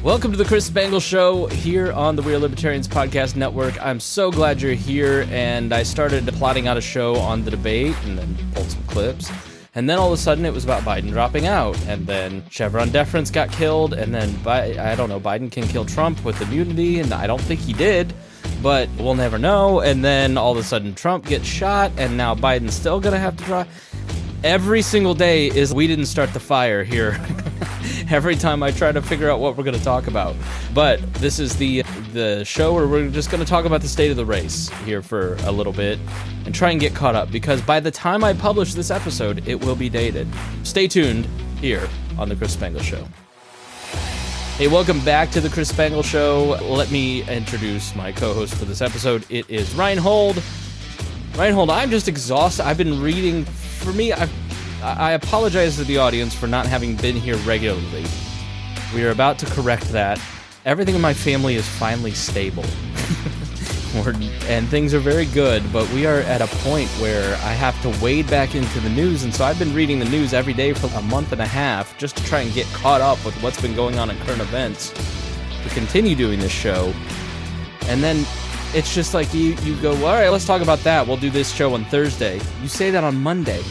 Welcome to the Chris Spangle Show here on the We Are Libertarians Podcast Network. I'm so glad you're here, and I started plotting out a show on the debate and then pulled some clips. And then all of a sudden it was about Biden dropping out, and then Chevron deference got killed, and then, I don't know, Biden can kill Trump with immunity, and I don't think he did, but we'll never know. And then all of a sudden Trump gets shot, and now Biden's still going to have to drop. Every single day is we didn't start the fire here. Every time I try to figure out what we're going to talk about. But this is the show where we're just going to talk about the state of the race here for a little bit and try and get caught up, because by the time I publish this episode, it will be dated. Stay tuned here on the Chris Spangle Show. Hey, welcome back to the Chris Spangle Show. Let me introduce my co-host for this episode. It is Rinehold. Rinehold, I'm just exhausted. I've been reading. For me, I apologize to the audience for not having been here regularly. We are about to correct that. Everything in my family is finally stable. And things are very good, but we are at a point where I have to wade back into the news, and so I've been reading the news every day for a month and a half just to try and get caught up with what's been going on in current events to continue doing this show. And then it's just like you go, well, all right, let's talk about that. We'll do this show on Thursday. You say that on Monday.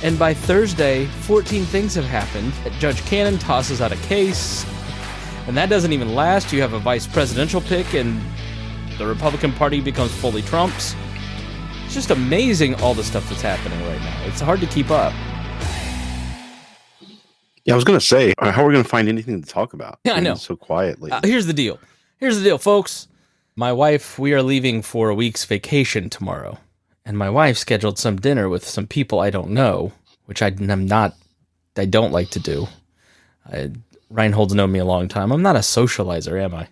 And by Thursday, 14 things have happened. Judge Cannon tosses out a case, and that doesn't even last. You have a vice presidential pick, and the Republican Party becomes fully Trump's. It's just amazing all the stuff that's happening right now. It's hard to keep up. Yeah, I was going to say, how are we going to find anything to talk about? Yeah, I know. So quietly. Here's the deal. Folks. My wife, we are leaving for a week's vacation tomorrow. And my wife scheduled some dinner with some people I don't know, which I don't like to do. Reinhold's known me a long time. I'm not a socializer, am I?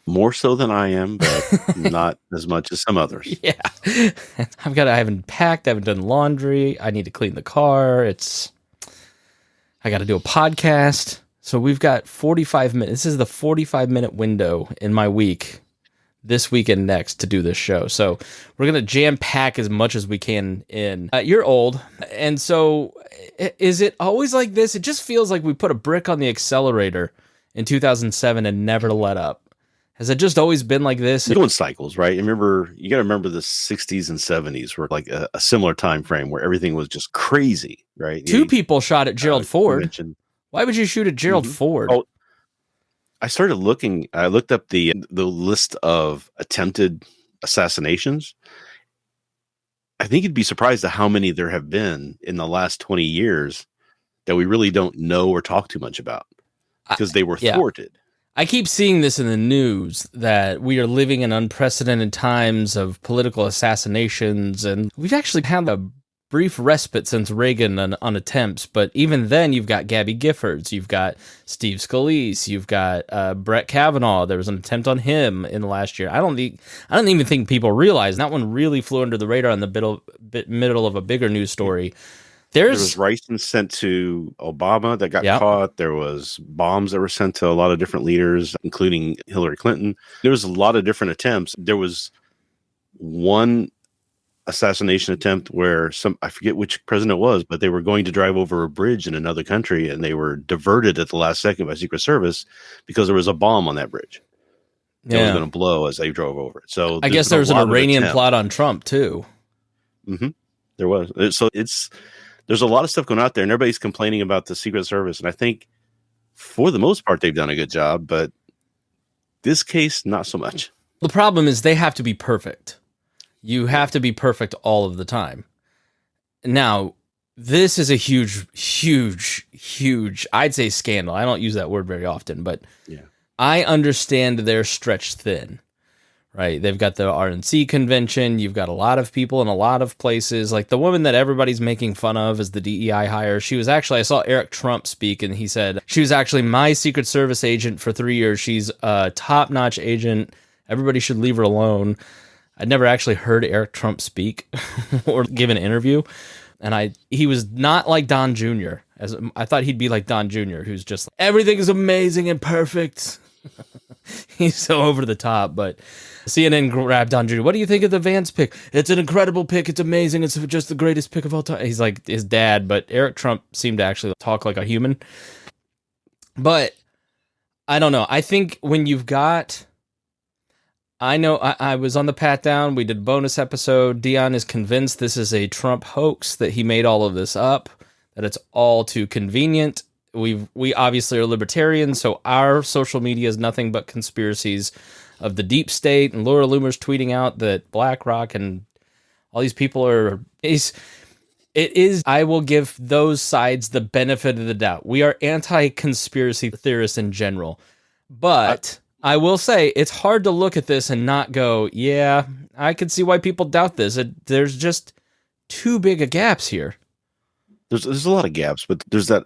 More so than I am, but not as much as some others. Yeah. I haven't packed, I haven't done laundry, I need to clean the car, I got to do a podcast. So we've got 45 minutes. This is the 45-minute window in my week, this week and next, to do this show. So we're going to jam pack as much as we can in. You're old. And so is it always like this? It just feels like we put a brick on the accelerator in 2007 and never let up. Has it just always been like this? You go in cycles, right? You got to remember the 60s and 70s were like a similar time frame where everything was just crazy, right? Two people shot at Gerald Ford. Why would you shoot at Gerald Ford? Oh, I started looking. I looked up the list of attempted assassinations. I think you'd be surprised at how many there have been in the last 20 years that we really don't know or talk too much about because they were thwarted. I keep seeing this in the news that we are living in unprecedented times of political assassinations, and we've actually had a brief respite since Reagan on attempts, but even then you've got Gabby Giffords, you've got Steve Scalise, you've got Brett Kavanaugh. There was an attempt on him in the last year. I don't even think people realize that one really flew under the radar in the middle of a bigger news story. There was ricin sent to Obama that got caught. There was bombs that were sent to a lot of different leaders, including Hillary Clinton. There was a lot of different attempts. There was one assassination attempt where I forget which president it was, but they were going to drive over a bridge in another country, and they were diverted at the last second by Secret Service because there was a bomb on that bridge. It was going to blow as they drove over it. So I guess there was an Iranian plot on Trump too. Mm-hmm. There was. So there's a lot of stuff going out there, and everybody's complaining about the Secret Service. And I think for the most part, they've done a good job, but this case, not so much. The problem is they have to be perfect. You have to be perfect all of the time. Now, this is a huge, I'd say scandal. I don't use that word very often, but I understand they're stretched thin. Right, they've got the RNC convention. You've got a lot of people in a lot of places. Like the woman that everybody's making fun of as the DEI hire. She was actually, I saw Eric Trump speak, and he said she was actually my Secret Service agent for 3 years. She's a top-notch agent. Everybody should leave her alone. I'd never actually heard Eric Trump speak or give an interview, and he was not like Don Jr. As I thought he'd be like Don Jr., who's just like, everything is amazing and perfect. He's so over the top, but CNN grabbed Don Jr. What do you think of the Vance pick? It's an incredible pick. It's amazing. It's just the greatest pick of all time. He's like his dad, but Eric Trump seemed to actually talk like a human. But I don't know. I think when you've got, I know I was on the Pat Down. We did a bonus episode. Dion is convinced this is a Trump hoax, that he made all of this up, that it's all too convenient. We obviously are libertarians, so our social media is nothing but conspiracies of the deep state, and Laura Loomer's tweeting out that BlackRock and all these people are. It is. I will give those sides the benefit of the doubt. We are anti-conspiracy theorists in general, but I will say it's hard to look at this and not go, yeah, I can see why people doubt this. There's just too big a gaps here. There's a lot of gaps, but there's that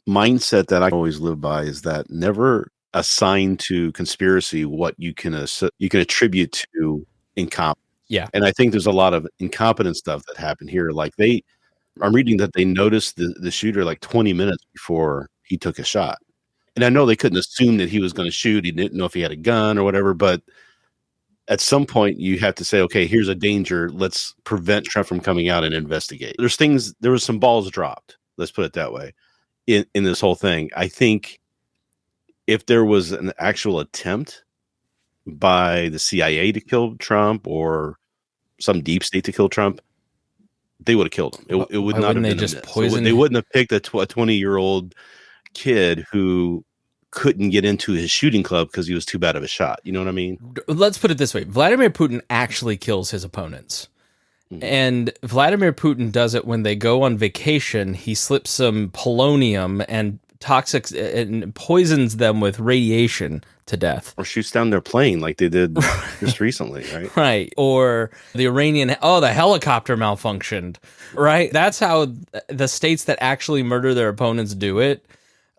mindset that I always live by, is that never assign to conspiracy what you can attribute to incompetence. Yeah. And I think there's a lot of incompetent stuff that happened here. Like I'm reading that they noticed the shooter like 20 minutes before he took a shot. And I know they couldn't assume that he was going to shoot. He didn't know if he had a gun or whatever, but at some point you have to say, okay, here's a danger. Let's prevent Trump from coming out and investigate. There was some balls dropped. Let's put it that way in this whole thing. I think if there was an actual attempt by the CIA to kill Trump or some deep state to kill Trump, they would have killed him. It would not have been just poisoned. They wouldn't have picked a 20-year-old kid who couldn't get into his shooting club because he was too bad of a shot. You know what I mean? Let's put it this way. Vladimir Putin actually kills his opponents. Mm-hmm. And Vladimir Putin does it when they go on vacation. He slips some polonium and toxics and poisons them with radiation to death, or shoots down their plane like they did just recently, right? Right. Or the Iranian, the helicopter malfunctioned, right? That's how the states that actually murder their opponents do it.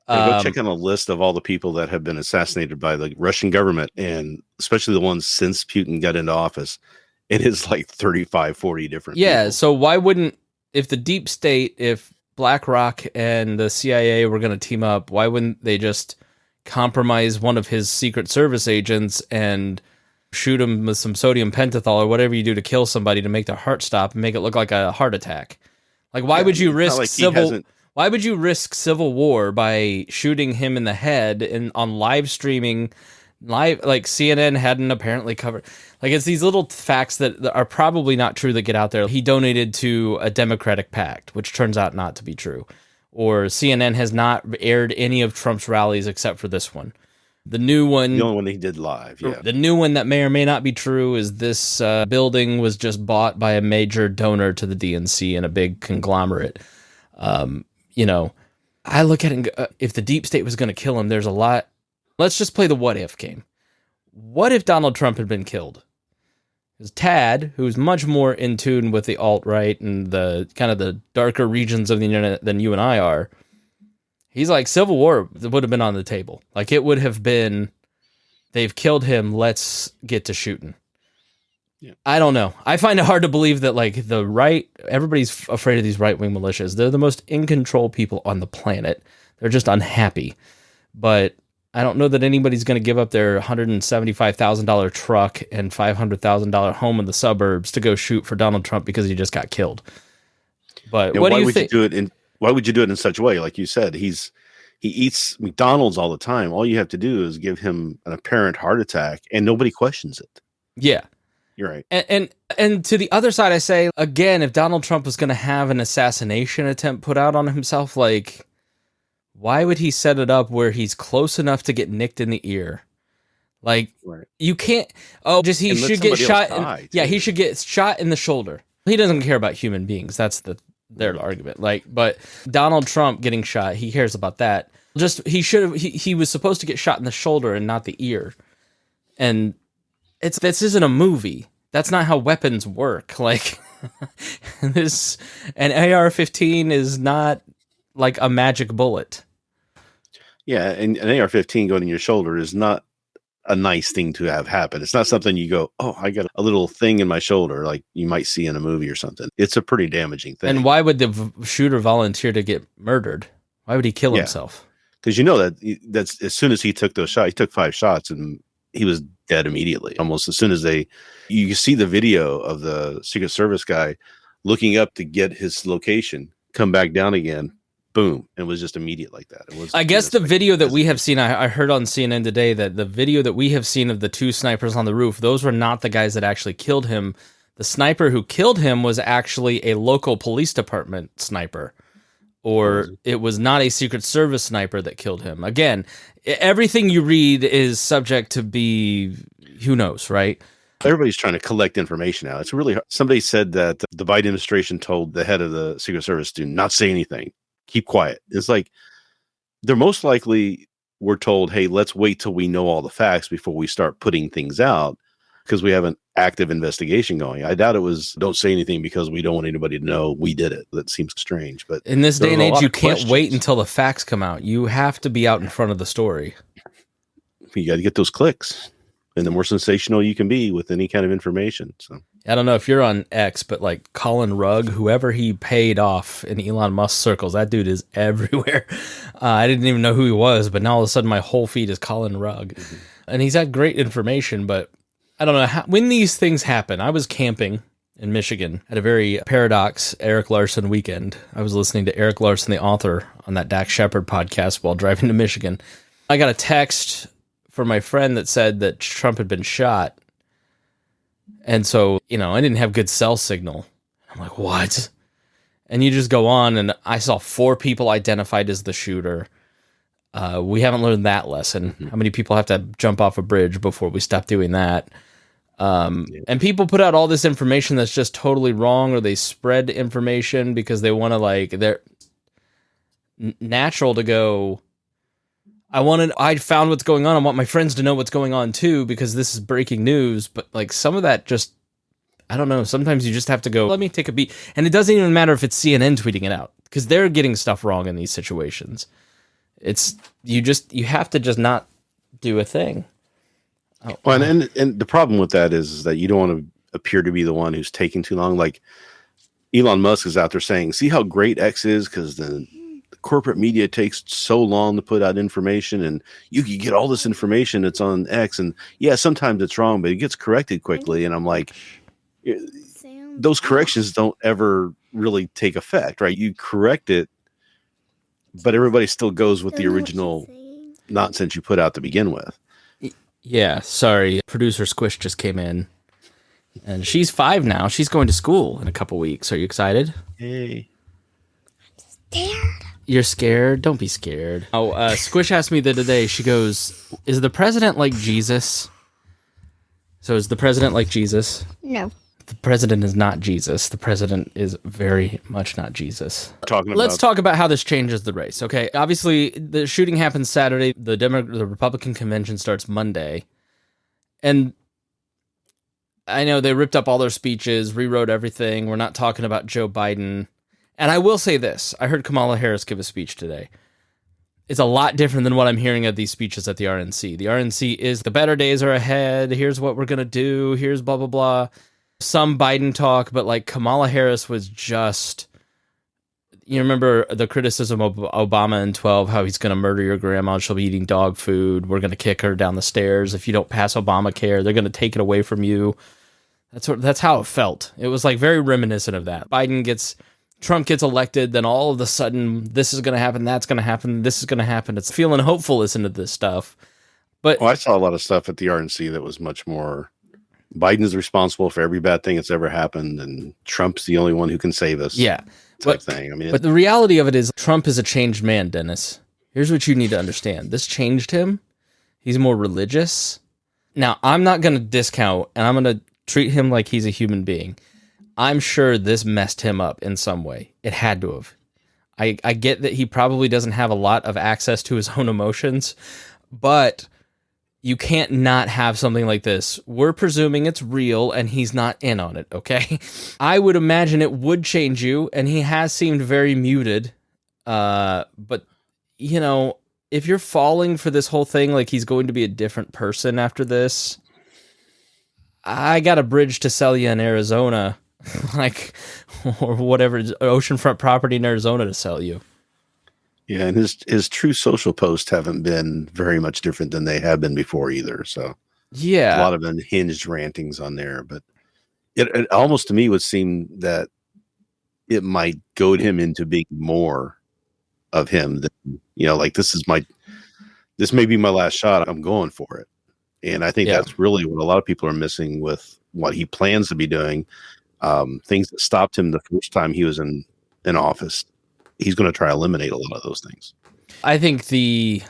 Go check on a list of all the people that have been assassinated by the Russian government, and especially the ones since Putin got into office. It is like 35, 40 different people. So why wouldn't, if the deep state, if BlackRock and the CIA were going to team up, why wouldn't they just compromise one of his Secret Service agents and shoot him with some sodium pentothal or whatever you do to kill somebody to make their heart stop and make it look like a heart attack? Like, why would you risk Why would you risk civil war by shooting him in the head on live streaming? Like CNN hadn't apparently covered. Like, it's these little facts that are probably not true that get out there. He donated to a Democratic PAC, which turns out not to be true. Or CNN has not aired any of Trump's rallies except for this one. The new one, the only one he did live, yeah. The new one that may or may not be true is this building was just bought by a major donor to the DNC and a big conglomerate. I look at it and go, if the deep state was going to kill him, there's a lot. Let's just play the what if game. What if Donald Trump had been killed? Because Tad, who's much more in tune with the alt-right and the kind of the darker regions of the internet than you and I are, he's like, civil war would have been on the table. Like, it would have been, they've killed him, let's get to shooting. Yeah. I don't know. I find it hard to believe that, like, the right, everybody's afraid of these right-wing militias. They're the most in-control people on the planet. They're just unhappy. But I don't know that anybody's going to give up their $175,000 truck and $500,000 home in the suburbs to go shoot for Donald Trump because he just got killed. But what do you think? Why would you do it in such a way? Like you said, he eats McDonald's all the time. All you have to do is give him an apparent heart attack and nobody questions it. Yeah. You're right. And to the other side, I say, again, if Donald Trump was going to have an assassination attempt put out on himself, like, why would he set it up where he's close enough to get nicked in the ear? Like, right. You can't. He should get shot. He should get shot in the shoulder. He doesn't care about human beings. That's their argument. Like, but Donald Trump getting shot, he cares about that. He was supposed to get shot in the shoulder and not the ear. And this isn't a movie. That's not how weapons work. Like, an AR-15 is not like a magic bullet. Yeah, and an AR-15 going in your shoulder is not a nice thing to have happen. It's not something you go, oh, I got a little thing in my shoulder like you might see in a movie or something. It's a pretty damaging thing. And why would the shooter volunteer to get murdered? Why would he kill himself? Because that's as soon as he took those shots, he took 5 shots and he was dead immediately. Almost as soon as you see the video of the Secret Service guy looking up to get his location, come back down again. boom, and it was just immediate like that. It was. I guess the video that we have seen, I heard on CNN today that the video that we have seen of the two snipers on the roof, those were not the guys that actually killed him. The sniper who killed him was actually a local police department sniper, or it was not a Secret Service sniper that killed him. Again, everything you read is subject to be, who knows, right? Everybody's trying to collect information now. It's really hard. Somebody said that the Biden administration told the head of the Secret Service to not say anything, keep quiet. It's like they're most likely were told, hey, let's wait till we know all the facts before we start putting things out because we have an active investigation going. I doubt it was don't say anything because we don't want anybody to know we did it. That seems strange. But in this day and age, you can't wait until the facts come out. You have to be out in front of the story. You got to get those clicks. And the more sensational you can be with any kind of information. So I don't know if you're on X, but like Colin Rugg, whoever he paid off in Elon Musk circles, that dude is everywhere. I didn't even know who he was, but now all of a sudden my whole feed is Colin Rugg. Mm-hmm. And he's had great information, but I don't know when these things happen. I was camping in Michigan at a very Paradox Eric Larson weekend. I was listening to Eric Larson, the author, on that Dax Shepard podcast while driving to Michigan. I got a text for my friend that said that Trump had been shot. And so, I didn't have good cell signal. I'm like, what? And you just go on, and I saw 4 people identified as the shooter. We haven't learned that lesson. Mm-hmm. How many people have to jump off a bridge before we stop doing that? And people put out all this information that's just totally wrong, or they spread information because they want to, they're natural to go, I found what's going on. I want my friends to know what's going on too, because this is breaking news. But some of that just, I don't know. Sometimes you just have to go, let me take a beat. And it doesn't even matter if it's CNN tweeting it out, because they're getting stuff wrong in these situations. You have to just not do a thing. Oh. Well, and the problem with that is that you don't want to appear to be the one who's taking too long. Like Elon Musk is out there saying, see how great X is because the corporate media takes so long to put out information, and you can get all this information that's on X, and yeah, sometimes it's wrong, but it gets corrected quickly. And I'm like, those corrections don't ever really take effect, right? You correct it, but everybody still goes with the original nonsense you put out to begin with. Yeah, sorry. Producer Squish just came in, and she's 5 now. She's going to school in a couple weeks. Are you excited? Hey. Scared. You're scared? Don't be scared. Oh, Squish asked me the other day, she goes, is the president like Jesus? So is the president like Jesus? No. The president is not Jesus. The president is very much not Jesus. Let's talk about how this changes the race. Okay, obviously the shooting happens Saturday. The Republican convention starts Monday. And I know they ripped up all their speeches, rewrote everything. We're not talking about Joe Biden. And I will say this. I heard Kamala Harris give a speech today. It's a lot different than what I'm hearing of these speeches at the RNC. The RNC is the better days are ahead. Here's what we're going to do. Here's blah, blah, blah. Some Biden talk, but Kamala Harris was just, you remember the criticism of Obama in 2012, how he's going to murder your grandma. She'll be eating dog food. We're going to kick her down the stairs. If you don't pass Obamacare, they're going to take it away from you. That's how it felt. It was very reminiscent of that. Trump gets elected, then all of a sudden, this is going to happen, that's going to happen, this is going to happen. It's feeling hopeful listening to this stuff. But I saw a lot of stuff at the RNC that was much more, Biden's responsible for every bad thing that's ever happened, and Trump's the only one who can save us. Yeah. Type thing. I mean, but the reality of it is Trump is a changed man, Dennis. Here's what you need to understand. This changed him. He's more religious. Now, I'm not going to discount, and I'm going to treat him like he's a human being. I'm sure this messed him up in some way. It had to have. I get that he probably doesn't have a lot of access to his own emotions, but you can't not have something like this. We're presuming it's real and he's not in on it, okay? I would imagine it would change you, and he has seemed very muted. But, if you're falling for this whole thing like he's going to be a different person after this, I got a bridge to sell you in Arizona. Or whatever, oceanfront property in Arizona to sell you. Yeah, and his true social posts haven't been very much different than they have been before either. So yeah, a lot of unhinged rantings on there. But it almost to me would seem that it might goad him into being more of him, then, like this may be my last shot. I'm going for it. And I think that's really what a lot of people are missing with what he plans to be doing. Things that stopped him the first time he was in office. He's going to try to eliminate a lot of those things. I think he's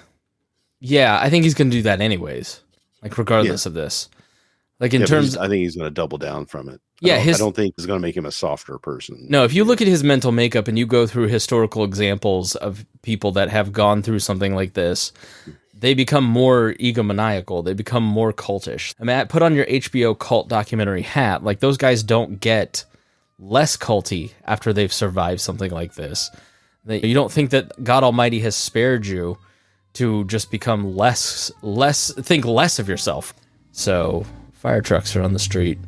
going to do that anyways, like regardless of this. Like in terms, I think he's going to double down from it. I don't think it's going to make him a softer person. No, if you look at his mental makeup and you go through historical examples of people that have gone through something like this, they become more egomaniacal. They become more cultish. I mean, put on your HBO cult documentary hat. Like, those guys don't get less culty after they've survived something like this. You don't think that God Almighty has spared you to just become think less of yourself. So fire trucks are on the street.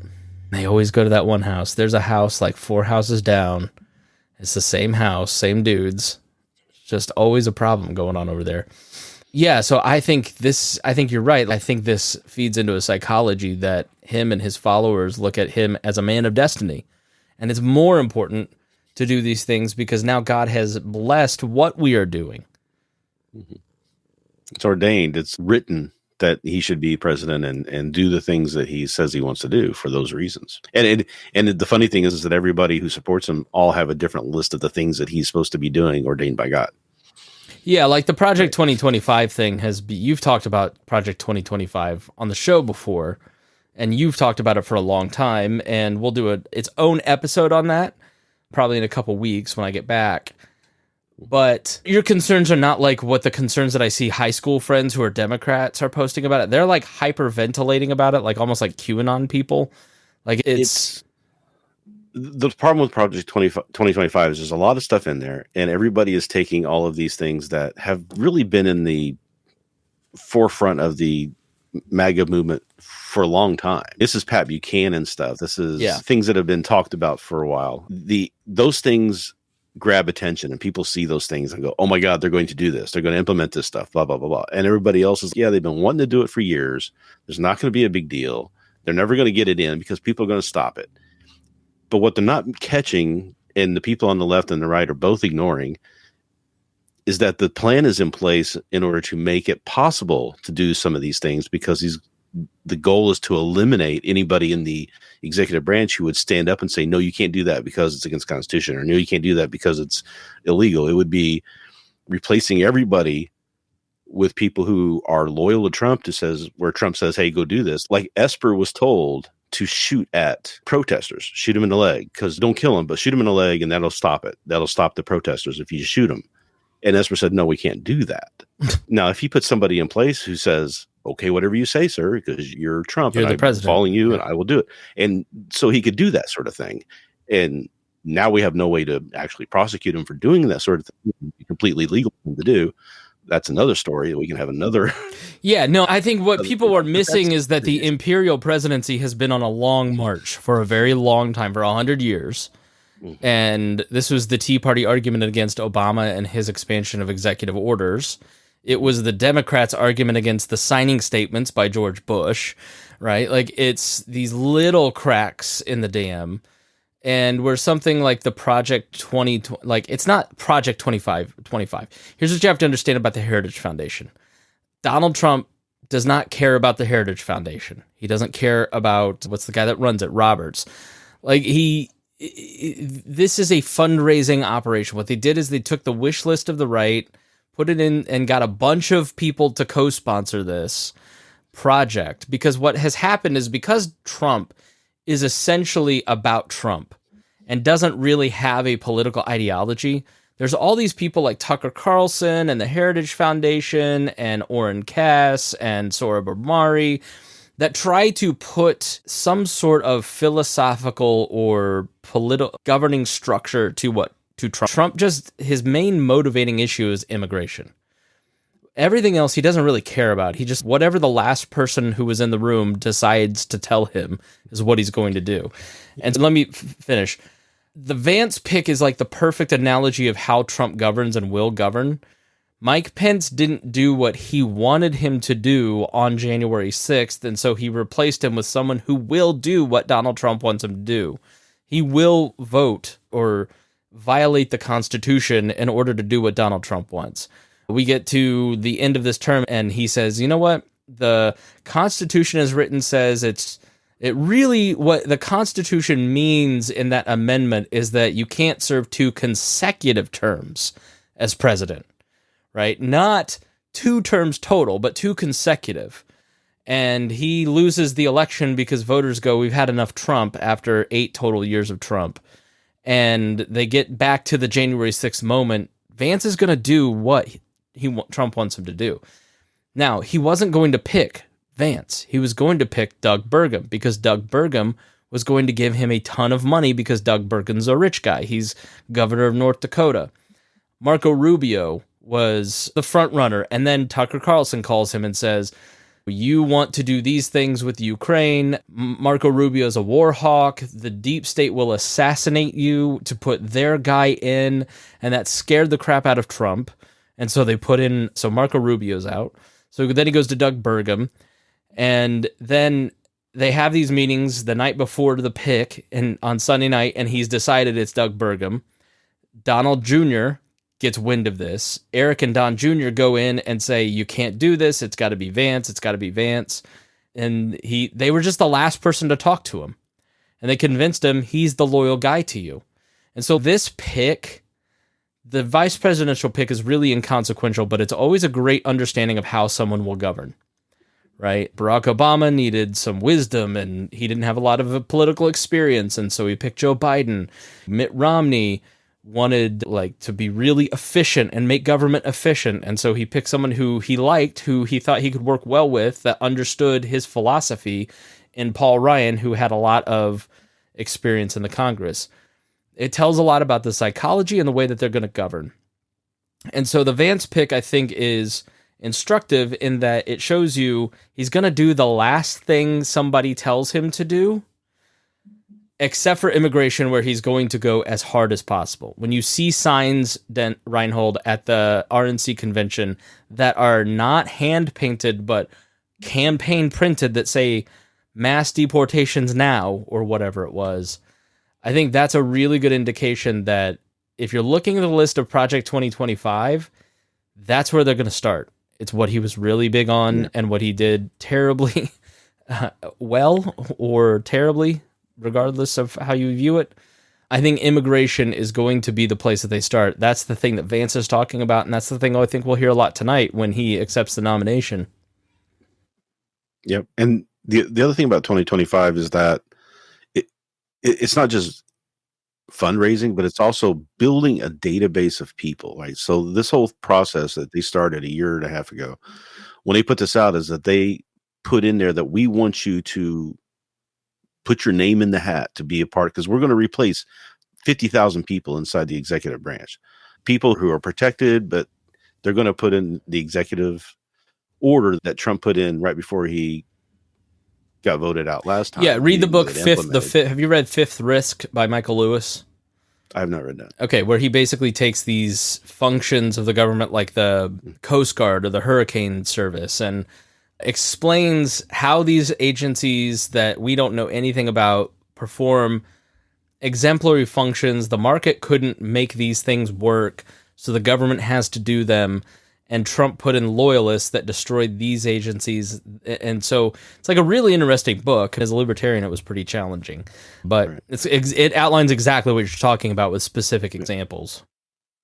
They always go to that one house. There's a house like 4 houses down. It's the same house, same dudes. Just always a problem going on over there. Yeah, so I think you're right. I think this feeds into a psychology that him and his followers look at him as a man of destiny. And it's more important to do these things because now God has blessed what we are doing. It's ordained. It's written that he should be president and do the things that he says he wants to do for those reasons. And the funny thing is that everybody who supports him all have a different list of the things that he's supposed to be doing ordained by God. Yeah, like the Project 2025 thing you've talked about Project 2025 on the show before, and you've talked about it for a long time, and we'll do its own episode on that probably in a couple weeks when I get back. But your concerns are not like what the concerns that I see high school friends who are Democrats are posting about it. They're like hyperventilating about it, like almost like QAnon people. Like it's the problem with Project 2025 is there's a lot of stuff in there, and everybody is taking all of these things that have really been in the forefront of the MAGA movement for a long time. This is Pat Buchanan stuff. This is things that have been talked about for a while. Those things grab attention, and people see those things and go, oh my God, they're going to do this. They're going to implement this stuff, blah, blah, blah, blah. And everybody else is, they've been wanting to do it for years. There's not going to be a big deal. They're never going to get it in because people are going to stop it. But what they're not catching, and the people on the left and the right are both ignoring, is that the plan is in place in order to make it possible to do some of these things, because the goal is to eliminate anybody in the executive branch who would stand up and say, no, you can't do that because it's against the Constitution, or no, you can't do that because it's illegal. It would be replacing everybody with people who are loyal to Trump, where Trump says, hey, go do this. Like Esper was told to shoot at protesters, shoot them in the leg, because don't kill them, but shoot them in the leg, and that'll stop it. That'll stop the protesters if you shoot them. And Esper said, no, we can't do that. Now, if he puts somebody in place who says, okay, whatever you say, sir, because you're Trump, you're and the president, I'm following you, and I will do it. And so he could do that sort of thing. And now we have no way to actually prosecute him for doing that sort of thing. It would be completely legal for him to do. That's another story. We can have another. Yeah, no, I think what people are missing is that the imperial presidency has been on a long march for a very long time, for 100 years. Mm-hmm. And this was the Tea Party argument against Obama and his expansion of executive orders. It was the Democrats' argument against the signing statements by George Bush, right? Like, it's these little cracks in the dam. And where something like the Project 20, like, it's not Project 25. Here's what you have to understand about the Heritage Foundation. Donald Trump does not care about the Heritage Foundation. He doesn't care about, what's the guy that runs it, Roberts. Like, this is a fundraising operation. What they did is they took the wish list of the right, put it in, and got a bunch of people to co-sponsor this project. Because what has happened is, because Trump is essentially about Trump and doesn't really have a political ideology, there's all these people like Tucker Carlson and the Heritage Foundation and Orrin Cass and Sohrab Ahmari that try to put some sort of philosophical or political governing structure to Trump. Trump just, his main motivating issue is immigration. Everything else he doesn't really care about. He just, whatever the last person who was in the room decides to tell him is what he's going to do. And so let me finish. The Vance pick is like the perfect analogy of how Trump governs and will govern. Mike Pence didn't do what he wanted him to do on January 6th, and so he replaced him with someone who will do what Donald Trump wants him to do. He will vote or violate the Constitution in order to do what Donald Trump wants. We get to the end of this term, and he says, you know what? The Constitution as written says what the Constitution means in that amendment is that you can't serve 2 consecutive terms as president, right? Not 2 terms total, but 2 consecutive. And he loses the election because voters go, we've had enough Trump after 8 total years of Trump. And they get back to the January 6th moment. Vance is going to do what Trump wants him to do. Now, he wasn't going to pick Vance. He was going to pick Doug Burgum because Doug Burgum was going to give him a ton of money because Doug Burgum's a rich guy. He's governor of North Dakota. Marco Rubio was the front runner. And then Tucker Carlson calls him and says, you want to do these things with Ukraine. Marco Rubio is a war hawk. The deep state will assassinate you to put their guy in. And that scared the crap out of Trump. And so so Marco Rubio's out. So then he goes to Doug Burgum. And then they have these meetings the night before the pick and on Sunday night, and he's decided it's Doug Burgum. Donald Jr. gets wind of this. Eric and Don Jr. go in and say, you can't do this. It's got to be Vance. It's got to be Vance. And they were just the last person to talk to him. And they convinced him he's the loyal guy to you. And so this pick, the vice presidential pick, is really inconsequential, but it's always a great understanding of how someone will govern, right? Barack Obama needed some wisdom, and he didn't have a lot of political experience, and so he picked Joe Biden. Mitt Romney wanted to be really efficient and make government efficient, and so he picked someone who he liked, who he thought he could work well with, that understood his philosophy, in Paul Ryan, who had a lot of experience in the Congress. It tells a lot about the psychology and the way that they're going to govern. And so the Vance pick, I think, is instructive in that it shows you he's going to do the last thing somebody tells him to do, except for immigration, where he's going to go as hard as possible. When you see signs, Rinehold, at the RNC convention that are not hand-painted but campaign printed that say mass deportations now, or whatever it was, I think that's a really good indication that if you're looking at the list of Project 2025, that's where they're going to start. It's what he was really big on, and what he did terribly well or terribly, regardless of how you view it. I think immigration is going to be the place that they start. That's the thing that Vance is talking about, and that's the thing I think we'll hear a lot tonight when he accepts the nomination. Yep. And the other thing about 2025 is that it's not just fundraising, but it's also building a database of people, right? So this whole process that they started a year and a half ago, when they put this out, is that they put in there that we want you to put your name in the hat to be a part, because we're going to replace 50,000 people inside the executive branch, people who are protected, but they're going to put in the executive order that Trump put in right before he got voted out last time. Yeah, read the book Fifth. Have you read Fifth Risk by Michael Lewis? I have not read that. Okay, where he basically takes these functions of the government, like the Coast Guard or the Hurricane Service, and explains how these agencies that we don't know anything about perform exemplary functions. The market couldn't make these things work, so the government has to do them. And Trump put in loyalists that destroyed these agencies. And so it's like a really interesting book. As a libertarian, it was pretty challenging. But right. It outlines exactly what you're talking about with specific examples.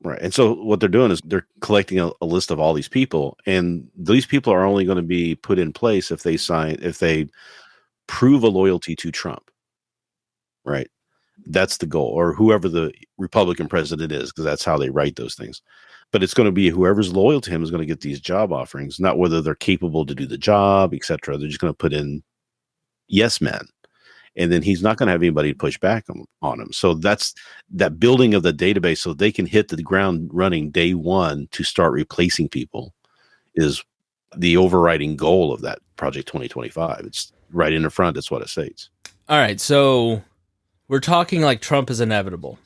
Right. And so what they're doing is they're collecting a list of all these people. And these people are only going to be put in place if they prove a loyalty to Trump. Right. That's the goal. Or whoever the Republican president is, because that's how they write those things. But it's going to be whoever's loyal to him is going to get these job offerings, not whether they're capable to do the job, etc. They're just going to put in yes men. And then he's not going to have anybody push back on him. So that's that building of the database so they can hit the ground running day one to start replacing people is the overriding goal of that Project 2025. It's right in the front. That's what it states. All right. So we're talking like Trump is inevitable.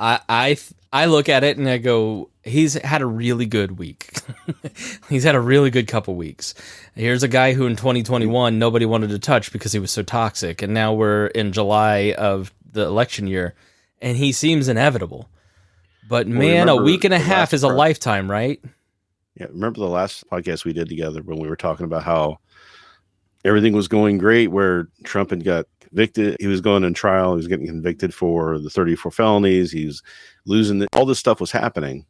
I look at it and I go, he's had a really good week. He's had a really good couple weeks. Here's a guy who in 2021, nobody wanted to touch because he was so toxic. And now we're in July of the election year, and he seems inevitable. But Well, man, a remember week and a the half last is a part- lifetime, right? Yeah, remember the last podcast we did together when we were talking about how everything was going great, where Trump had got convicted. He was going in trial. He was getting convicted for the 34 felonies. He was losing all this stuff was happening.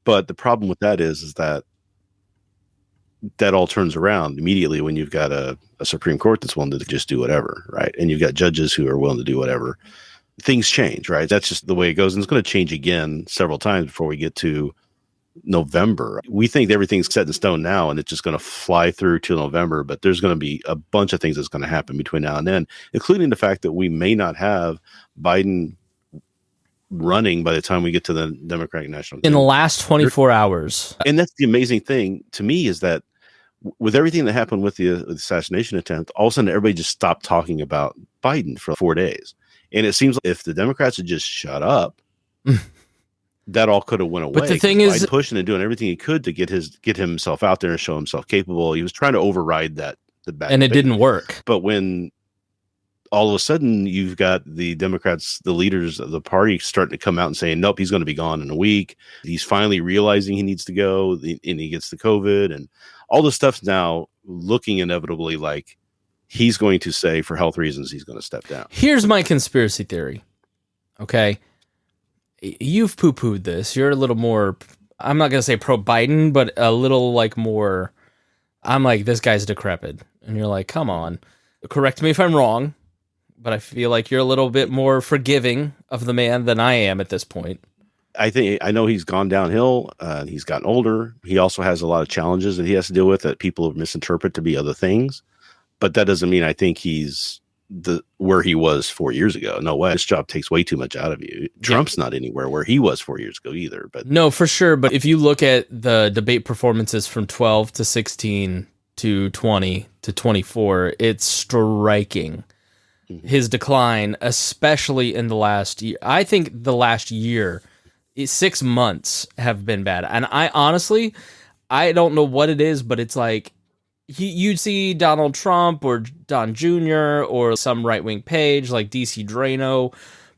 But the problem with that is that all turns around immediately when you've got a Supreme Court that's willing to just do whatever, right? And you've got judges who are willing to do whatever. Things change, right? That's just the way it goes. And it's going to change again several times before we get to November. We think everything's set in stone now and it's just going to fly through till November, but there's going to be a bunch of things that's going to happen between now and then, including the fact that we may not have Biden running by the time we get to the Democratic National In the last 24 hours. And that's the amazing thing to me is that with everything that happened with the assassination attempt, all of a sudden everybody just stopped talking about Biden for 4 days. And it seems like if the Democrats had just shut up, that all could have went away. But the thing is, Biden pushing and doing everything he could to get himself out there and show himself capable. He was trying to override the bad and it debate. didn't work. But when all of a sudden you've got the Democrats, the leaders of the party, starting to come out and saying, nope, he's going to be gone in a week. He's finally realizing he needs to go, and he gets the COVID, and all this stuff's now looking inevitably like he's going to say, for health reasons, he's going to step down. Here's my conspiracy theory. Okay. You've poo-pooed this. You're a little more, I'm not going to say pro-Biden, but a little like more, I'm like, this guy's decrepit. And you're like, come on. Correct me if I'm wrong, but I feel like you're a little bit more forgiving of the man than I am at this point. I know he's gone downhill. He's gotten older. He also has a lot of challenges that he has to deal with that people misinterpret to be other things. But that doesn't mean I think he's where he was 4 years ago. No way. This job takes way too much out of you. Trump's not anywhere where he was 4 years ago either. But no, for sure. But if you look at the debate performances from 12 to 16 to 20 to 24, it's striking. His decline, especially in the last year. I think the last year, 6 months have been bad. And I honestly, I don't know what it is, but it's like, you'd see Donald Trump or Don Jr. or some right-wing page like DC Drano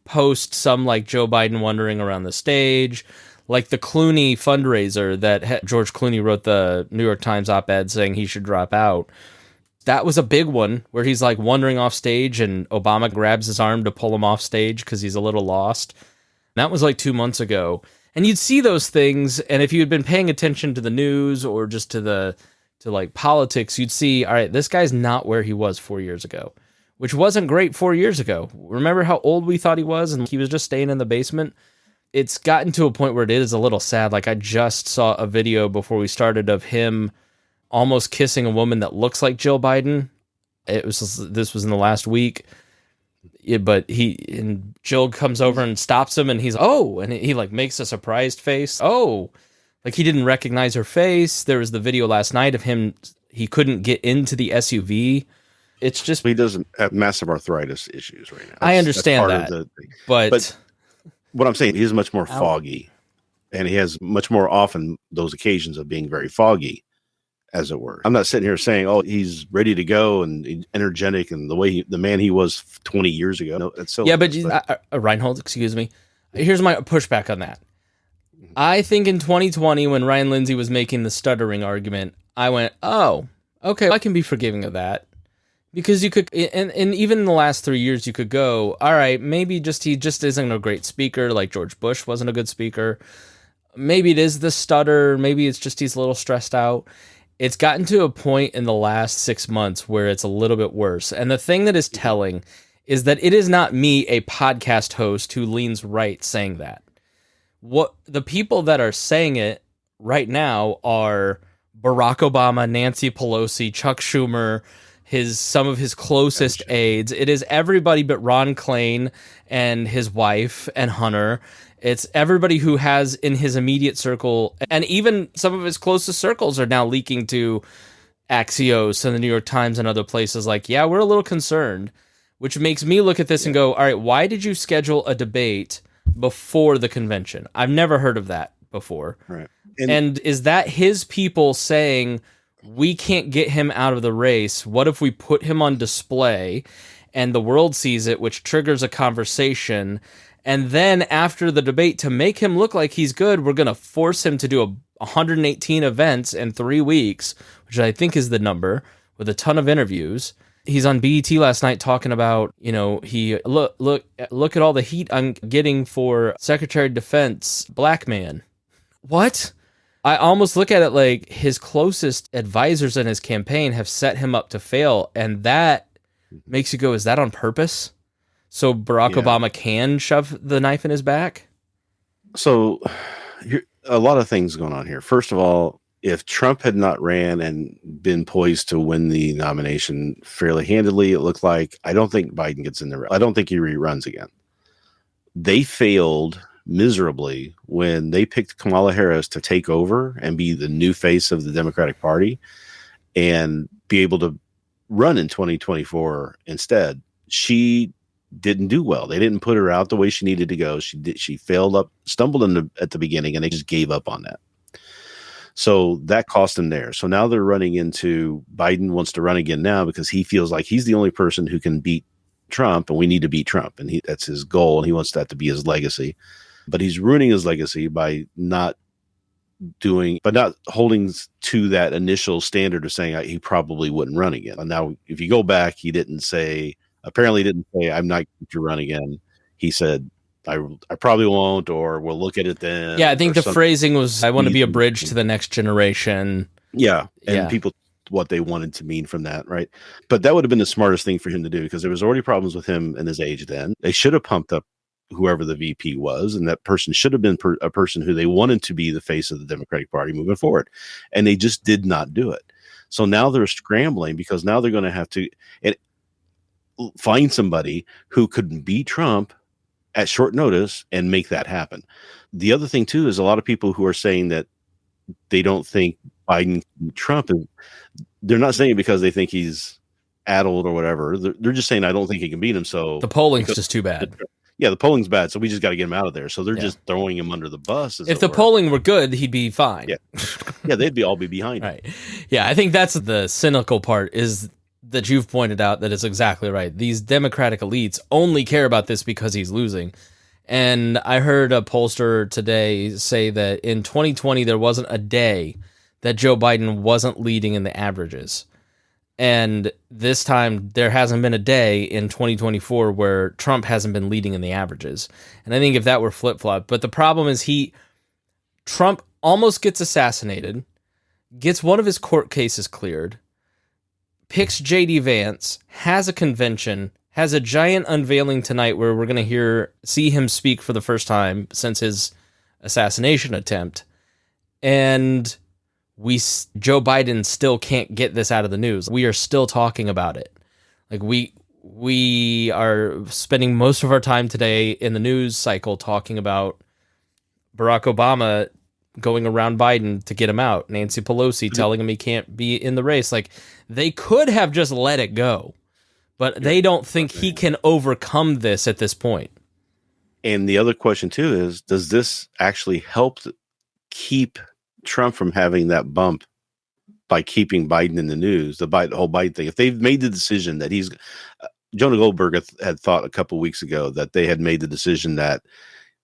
post some like Joe Biden wandering around the stage, like the Clooney fundraiser that George Clooney wrote the New York Times op-ed saying he should drop out. That was a big one where he's like wandering off stage and Obama grabs his arm to pull him off stage because he's a little lost. That was like 2 months ago. And you'd see those things, and if you had been paying attention to the news or just to like politics, you'd see, all right, this guy's not where he was 4 years ago, which wasn't great 4 years ago. Remember how old we thought he was and he was just staying in the basement? It's gotten to a point where it is a little sad. Like I just saw a video before we started of him almost kissing a woman that looks like Jill Biden. This was in the last week. Yeah, but Jill comes over and stops him and he's, oh, and he like makes a surprised face. Oh, like he didn't recognize her face. There was the video last night of him. He couldn't get into the SUV. It's just, he doesn't have massive arthritis issues right now. I understand that, but what I'm saying, he's much more foggy, and he has much more often those occasions of being very foggy, as it were. I'm not sitting here saying, oh, he's ready to go and energetic and the man he was 20 years ago. No, it's so yeah, but Rinehold, excuse me. Here's my pushback on that. I think in 2020, when Ryan Lindsay was making the stuttering argument, I went, oh, okay, I can be forgiving of that. Because you could, and even in the last 3 years, you could go, all right, maybe he just isn't a great speaker, like George Bush wasn't a good speaker. Maybe it is the stutter. Maybe it's just he's a little stressed out. It's gotten to a point in the last 6 months where it's a little bit worse. And the thing that is telling is that it is not me, a podcast host who leans right, saying that. What the people that are saying it right now are Barack Obama, Nancy Pelosi, Chuck Schumer, some of his closest aides. It is everybody but Ron Klain and his wife and Hunter. It's everybody who has in his immediate circle, and even some of his closest circles are now leaking to Axios and the New York Times and other places like, yeah, we're a little concerned, which makes me look at this and go, all right, why did you schedule a debate before the convention? I've never heard of that before. Right. And is that his people saying, we can't get him out of the race? What if we put him on display and the world sees it, which triggers a conversation, And then after the debate, to make him look like he's good, we're going to force him to do 118 events in 3 weeks, which I think is the number, with a ton of interviews. He's on BET last night talking about, he look at all the heat I'm getting for Secretary of Defense, black man. What? I almost look at it like his closest advisors in his campaign have set him up to fail, and that makes you go, is that on purpose? So Barack Obama can shove the knife in his back? So a lot of things going on here. First of all, if Trump had not ran and been poised to win the nomination fairly handily, it looked like, I don't think Biden gets in there. I don't think he reruns again. They failed miserably when they picked Kamala Harris to take over and be the new face of the Democratic Party and be able to run in 2024 instead. She didn't do well. They didn't put her out the way she needed to go. She stumbled at the beginning, and they just gave up on that. So that cost him there. So now they're running into Biden wants to run again now because he feels like he's the only person who can beat Trump, and we need to beat Trump. And that's his goal, and he wants that to be his legacy. But he's ruining his legacy by not holding to that initial standard of saying he probably wouldn't run again. And now, if you go back, he apparently didn't say, I'm not going to run again. He said, I probably won't, or we'll look at it then. Yeah, I think the phrasing was, I want to be a bridge to the next generation. Yeah, and people, what they wanted to mean from that, right? But that would have been the smartest thing for him to do, because there was already problems with him and his age then. They should have pumped up whoever the VP was, and that person should have been a person who they wanted to be the face of the Democratic Party moving forward. And they just did not do it. So now they're scrambling, because now they're going to have to find somebody who could beat Trump at short notice and make that happen. The other thing too is a lot of people who are saying that they don't think Biden Trump, they're not saying it because they think he's addled or whatever. They're just saying, I don't think he can beat him. So the polling's just too bad. Yeah, the polling's bad, so we just got to get him out of there. So they're just throwing him under the bus. If the polling were good, he'd be fine. Yeah, they'd all be behind him. Right. Yeah, I think that's the cynical part, is that you've pointed out that it's exactly right. These Democratic elites only care about this because he's losing. And I heard a pollster today say that in 2020, there wasn't a day that Joe Biden wasn't leading in the averages. And this time, there hasn't been a day in 2024 where Trump hasn't been leading in the averages. And I think if that were flip-flop, but the problem is Trump almost gets assassinated, gets one of his court cases cleared, picks J.D. Vance, has a convention, has a giant unveiling tonight where we're going to see him speak for the first time since his assassination attempt, and Joe Biden still can't get this out of the news. We are still talking about it. Like we are spending most of our time today in the news cycle talking about Barack Obama going around Biden to get him out, Nancy Pelosi telling him he can't be in the race. Like, they could have just let it go, but they don't think he can overcome this at this point. And the other question too is, does this actually help keep Trump from having that bump by keeping Biden in the news? The whole Biden thing. If they've made the decision that Jonah Goldberg had thought a couple weeks ago that they had made the decision that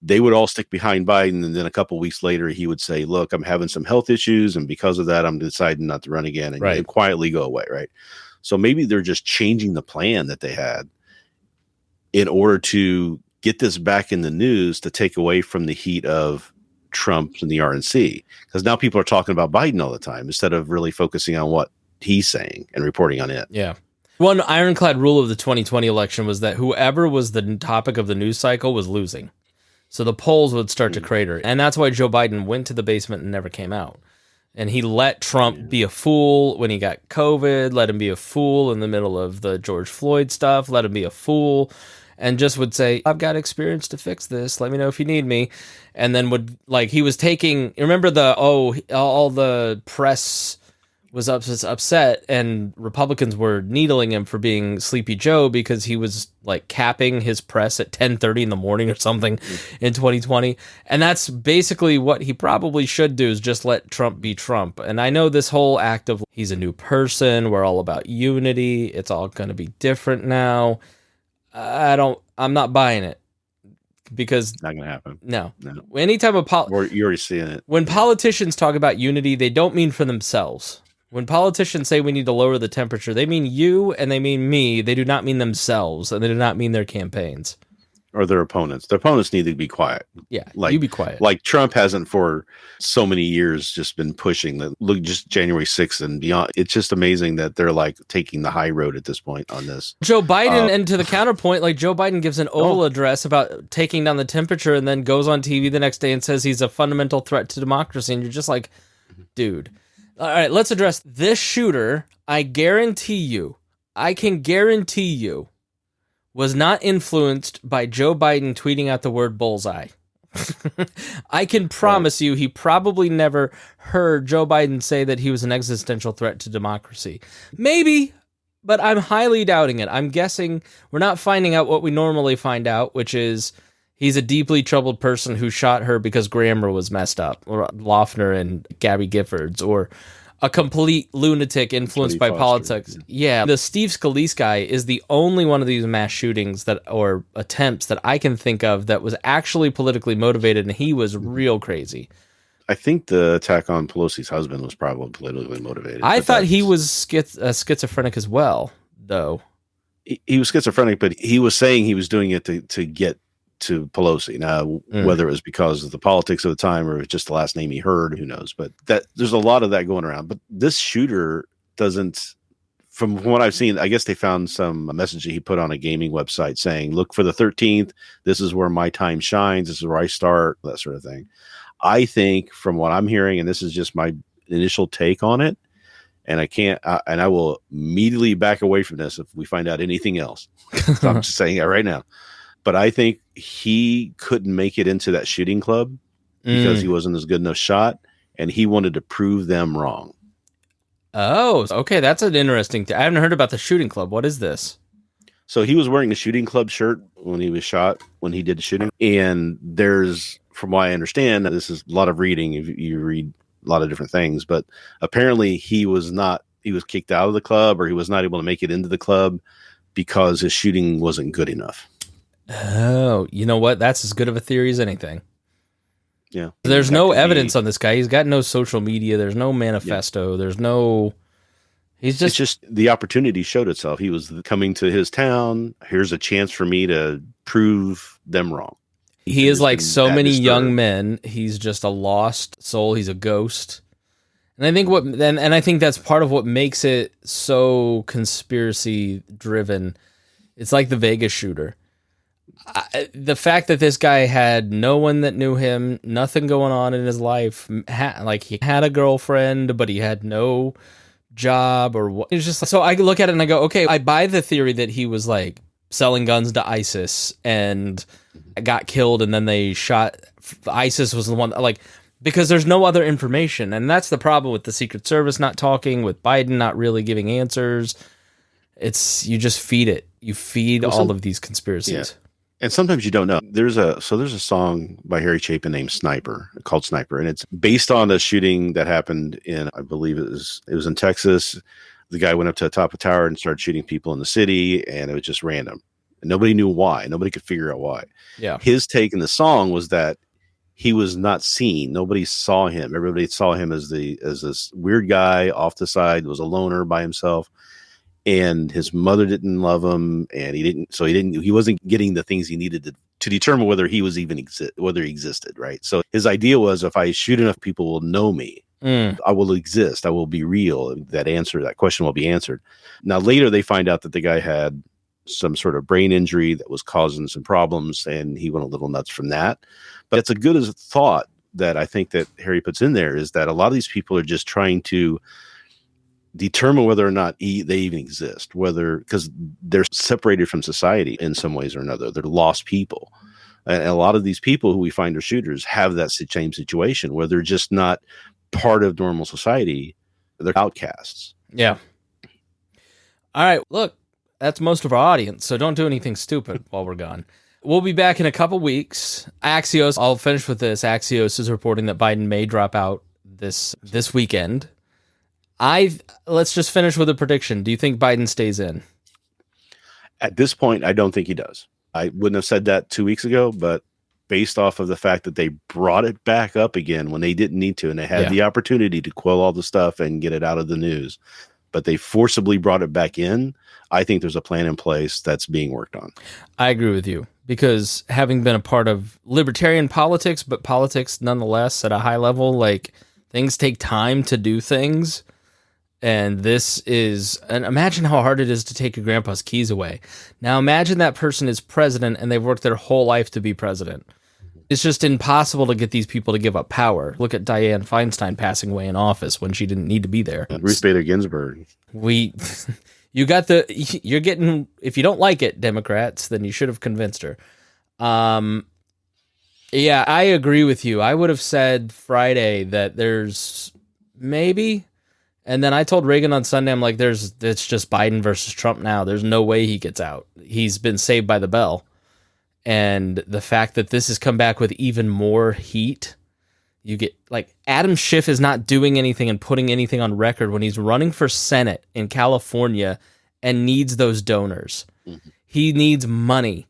they would all stick behind Biden, and then a couple weeks later he would say, look, I'm having some health issues, and because of that I'm deciding not to run again, and right. Quietly go away, right? So maybe they're just changing the plan that they had in order to get this back in the news, to take away from the heat of Trump and the RNC, because now people are talking about Biden all the time instead of really focusing on what he's saying and reporting on it. Yeah. One ironclad rule of the 2020 election was that whoever was the topic of the news cycle was losing. So the polls would start to crater. And that's why Joe Biden went to the basement and never came out. And he let Trump be a fool when he got COVID, let him be a fool in the middle of the George Floyd stuff, let him be a fool, and just would say, I've got experience to fix this. Let me know if you need me. And then he was taking, remember all the press was upset, and Republicans were needling him for being Sleepy Joe because he was capping his press at 10:30 in the morning or something in 2020. And that's basically what he probably should do, is just let Trump be Trump. And I know this whole act of he's a new person, we're all about unity, it's all going to be different now. I'm not buying it. because Not going to happen. no. No. Anytime You're already seeing it. when politicians talk about unity, they don't mean for themselves. When politicians say we need to lower the temperature, they mean you and they mean me. They do not mean themselves, and they do not mean their campaigns. Or their opponents. Their opponents need to be quiet. Yeah, like, you be quiet. Like Trump hasn't for so many years just been pushing that. Look, just January 6th and beyond. It's just amazing that they're like taking the high road at this point on this. Joe Biden, and to the counterpoint, like Joe Biden gives an oval address about taking down the temperature and then goes on TV the next day and says he's a fundamental threat to democracy. And you're just like, dude. All right, let's address this shooter. I can guarantee you, was not influenced by Joe Biden tweeting out the word bullseye. I can promise you he probably never heard Joe Biden say that he was an existential threat to democracy. Maybe, but I'm highly doubting it. I'm guessing we're not finding out what we normally find out, which is he's a deeply troubled person who shot her because grammar was messed up, or Loeffner and Gabby Giffords, or a complete lunatic influenced by politics. Yeah, the Steve Scalise guy is the only one of these mass shootings or attempts that I can think of that was actually politically motivated, and he was real crazy. I think the attack on Pelosi's husband was probably politically motivated. I thought he was schizophrenic as well, though. He was schizophrenic, but he was saying he was doing it to get to Pelosi. Now, whether it was because of the politics of the time or just the last name he heard, who knows? But there's a lot of that going around. But this shooter doesn't, from what I've seen, I guess they found some message that he put on a gaming website saying, look for the 13th. This is where my time shines. This is where I start, that sort of thing. I think from what I'm hearing, and this is just my initial take on it, and I will immediately back away from this if we find out anything else. So I'm just saying it right now. But I think he couldn't make it into that shooting club because he wasn't as good enough shot, and he wanted to prove them wrong. Oh, okay. That's an interesting I haven't heard about the shooting club. What is this? So he was wearing the shooting club shirt when he was shot, when he did the shooting. And there's, from what I understand, this is a lot of reading. You read a lot of different things, but apparently he was kicked out of the club, or he was not able to make it into the club because his shooting wasn't good enough. Oh, you know what? That's as good of a theory as anything. Yeah. There's no evidence on this guy. He's got no social media. There's no manifesto. Yeah. There's no... It's just the opportunity showed itself. He was coming to his town. Here's a chance for me to prove them wrong. He is like so many young men. He's just a lost soul. He's a ghost. And I think I think that's part of what makes it so conspiracy driven. It's like the Vegas shooter. The fact that this guy had no one that knew him, nothing going on in his life, he had a girlfriend, but he had no job or what. It's just so I look at it and I go, okay, I buy the theory that he was like selling guns to ISIS and got killed, and then they shot. ISIS was the one because there's no other information, and that's the problem with the Secret Service not talking, with Biden not really giving answers. It's you just feed it. You feed all of these conspiracies. Yeah. And sometimes you don't know. There's a song by Harry Chapin named Sniper, called Sniper, and it's based on a shooting that happened in, I believe it was in Texas. The guy went up to the top of a tower and started shooting people in the city, and it was just random. And nobody knew why. Nobody could figure out why. Yeah. His take in the song was that he was not seen. Nobody saw him. Everybody saw him as this weird guy off the side, was a loner by himself. And his mother didn't love him, and he wasn't getting the things he needed to determine whether he was even whether he existed, right? So his idea was, if I shoot enough, people will know me. I will exist. I will be real. That question will be answered. Now, later they find out that the guy had some sort of brain injury that was causing some problems, and he went a little nuts from that. But it's a good as a thought that I think that Harry puts in there, is that a lot of these people are just trying to determine whether or not they even exist, because they're separated from society in some ways or another. They're lost people. And a lot of these people who we find are shooters have that same situation where they're just not part of normal society. They're outcasts. Yeah. All right. Look, that's most of our audience, so don't do anything stupid while we're gone. We'll be back in a couple weeks. Axios, I'll finish with this. Axios is reporting that Biden may drop out this weekend. Let's just finish with a prediction. Do you think Biden stays in? At this point, I don't think he does. I wouldn't have said that 2 weeks ago, but based off of the fact that they brought it back up again when they didn't need to, and they had the opportunity to quell all the stuff and get it out of the news, but they forcibly brought it back in. I think there's a plan in place that's being worked on. I agree with you, because having been a part of libertarian politics, but politics nonetheless at a high level, like, things take time to do things. And imagine how hard it is to take your grandpa's keys away. Now imagine that person is president and they've worked their whole life to be president. It's just impossible to get these people to give up power. Look at Dianne Feinstein passing away in office when she didn't need to be there. Ruth Bader Ginsburg. If you don't like it, Democrats, then you should have convinced her. Yeah, I agree with you. I would have said Friday that there's maybe. And then I told Reagan on Sunday, I'm like, it's just Biden versus Trump now. There's no way he gets out. He's been saved by the bell. And the fact that this has come back with even more heat, you get, like, Adam Schiff is not doing anything and putting anything on record when he's running for Senate in California and needs those donors. Mm-hmm. He needs money.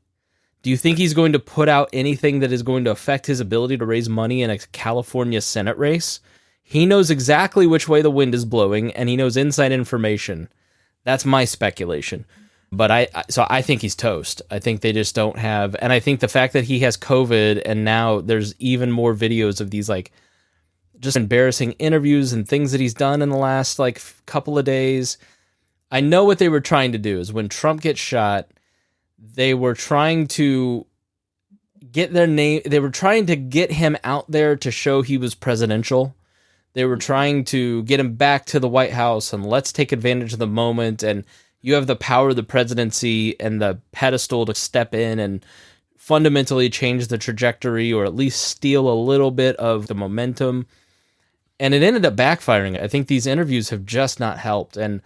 Do you think he's going to put out anything that is going to affect his ability to raise money in a California Senate race? He knows exactly which way the wind is blowing, and he knows inside information. That's my speculation. But I think he's toast. I think they just don't have, and I think the fact that he has COVID, and now there's even more videos of these, like, just embarrassing interviews and things that he's done in the last, like, couple of days. I know what they were trying to do is when Trump gets shot, they were trying to get their name. They were trying to get him out there to show he was presidential. They were trying to get him back to the White House and let's take advantage of the moment. And you have the power of the presidency and the pedestal to step in and fundamentally change the trajectory, or at least steal a little bit of the momentum. And it ended up backfiring. I think these interviews have just not helped. And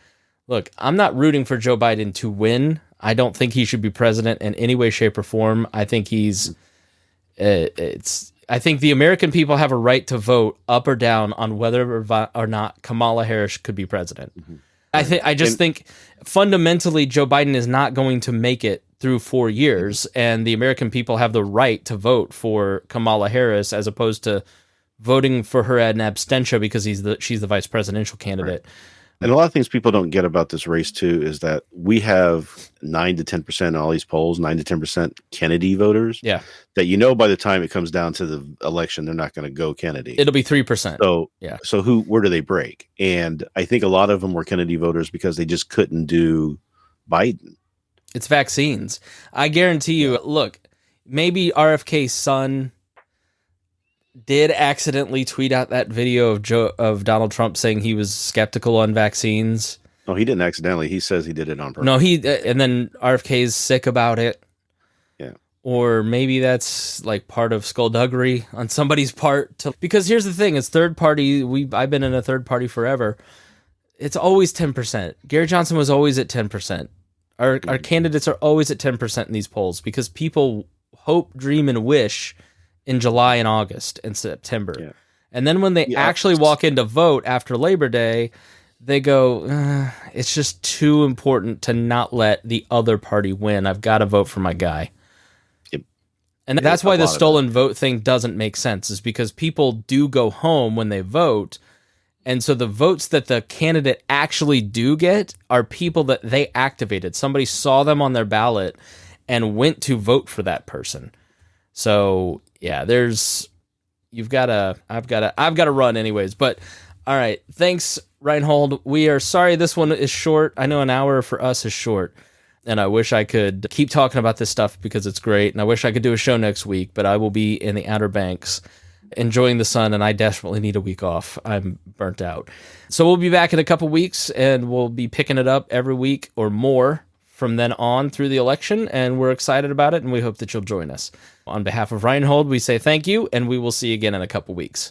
look, I'm not rooting for Joe Biden to win. I don't think he should be president in any way, shape, or form. I think I think the American people have a right to vote up or down on whether or not Kamala Harris could be president. Mm-hmm. I just think fundamentally Joe Biden is not going to make it through 4 years, and the American people have the right to vote for Kamala Harris as opposed to voting for her at an abstention because she's the vice presidential candidate. Right. And a lot of things people don't get about this race too is that we have 9 to 10% in all these polls, 9 to 10% Kennedy voters. Yeah. That by the time it comes down to the election, they're not going to go Kennedy. It'll be 3%. So yeah. So where do they break? And I think a lot of them were Kennedy voters because they just couldn't do Biden. It's vaccines. I guarantee you. Look, maybe RFK's son did accidentally tweet out that video of Donald Trump saying he was skeptical on vaccines. No, he didn't accidentally. He says he did it on purpose. No, and then RFK is sick about it. Yeah. Or maybe that's like part of skullduggery on somebody's part. Because here's the thing, it's third party. I've been in a third party forever. It's always 10%. Gary Johnson was always at 10%. Our candidates are always at 10% in these polls because people hope, dream, and wish in July and August and September. Yeah. And then when they actually walk in to vote after Labor Day, they go, it's just too important to not let the other party win. I've got to vote for my guy. And that's why the stolen vote thing doesn't make sense, is because people do go home when they vote. And so the votes that the candidate actually do get are people that they activated. Somebody saw them on their ballot and went to vote for that person. So yeah, I've got to run anyways, but all right. Thanks, Rinehold. We are sorry this one is short. I know an hour for us is short, and I wish I could keep talking about this stuff because it's great, and I wish I could do a show next week, but I will be in the Outer Banks enjoying the sun, and I desperately need a week off. I'm burnt out. So we'll be back in a couple weeks, and we'll be picking it up every week or more from then on through the election, and we're excited about it, and we hope that you'll join us. On behalf of Rinehold, we say thank you, and we will see you again in a couple weeks.